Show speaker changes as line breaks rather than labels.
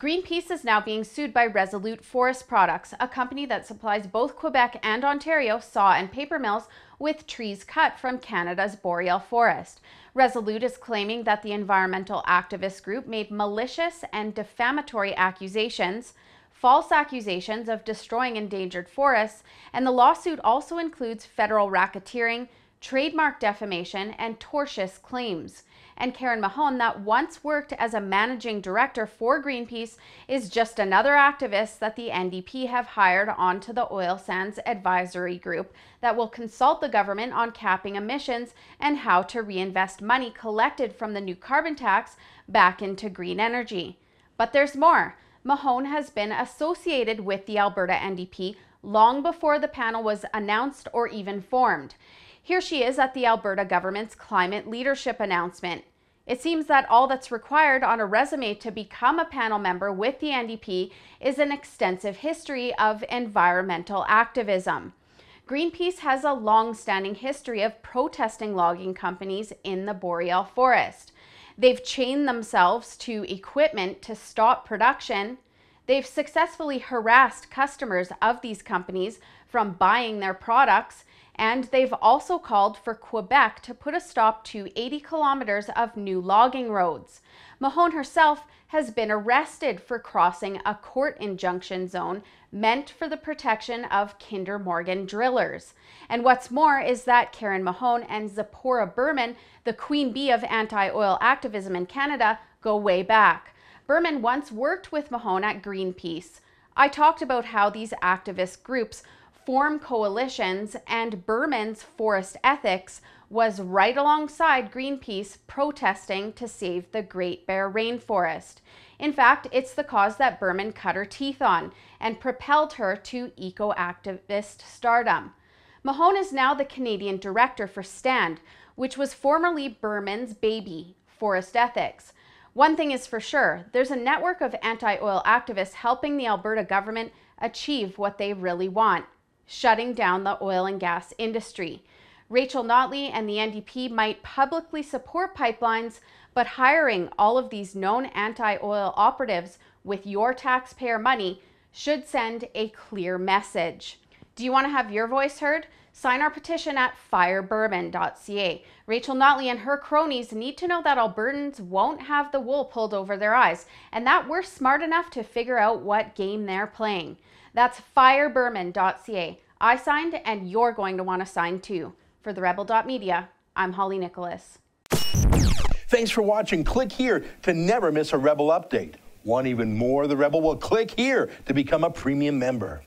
Greenpeace is now being sued by Resolute Forest Products, a company that supplies both Quebec and Ontario saw and paper mills with trees cut from Canada's boreal forest. Resolute is claiming that the environmental activist group made malicious and defamatory accusations, false accusations of destroying endangered forests, and the lawsuit also includes federal racketeering, trademark defamation, and tortious claims. And Karen Mahon, that once worked as a managing director for Greenpeace, is just another activist that the NDP have hired onto the oil sands advisory group that will consult the government on capping emissions and how to reinvest money collected from the new carbon tax back into green energy. But there's more. Mahon has been associated with the Alberta NDP long before the panel was announced or even formed. Here she is at the Alberta government's climate leadership announcement. It seems that all that's required on a resume to become a panel member with the NDP is an extensive history of environmental activism. Greenpeace has a long-standing history of protesting logging companies in the boreal forest. They've chained themselves to equipment to stop production. They've successfully harassed customers of these companies from buying their products, and they've also called for Quebec to put a stop to 80 kilometers of new logging roads. Mahon herself has been arrested for crossing a court injunction zone meant for the protection of Kinder Morgan drillers. And what's more is that Karen Mahon and Zipporah Berman, the queen bee of anti-oil activism in Canada, go way back. Berman once worked with Mahon at Greenpeace. I talked about how these activist groups form coalitions, and Berman's forest ethics was right alongside Greenpeace protesting to save the Great Bear Rainforest. In fact, it's the cause that Berman cut her teeth on and propelled her to eco-activist stardom. Mahon is now the Canadian director for STAND, which was formerly Berman's baby, Forest Ethics. One thing is for sure, there's a network of anti-oil activists helping the Alberta government achieve what they really want: shutting down the oil and gas industry. Rachel Notley and the NDP might publicly support pipelines, but hiring all of these known anti-oil operatives with your taxpayer money should send a clear message. Do you want to have your voice heard? Sign our petition at firebourbon.ca. Rachel Notley and her cronies need to know that Albertans won't have the wool pulled over their eyes, and that we're smart enough to figure out what game they're playing. That's firebourbon.ca. I signed, and you're going to want to sign too. For the Rebel.media, I'm Holly Nicholas.
Thanks for watching. Click here to never miss a Rebel update. Want even more of the Rebel? Well, click here to become a premium member.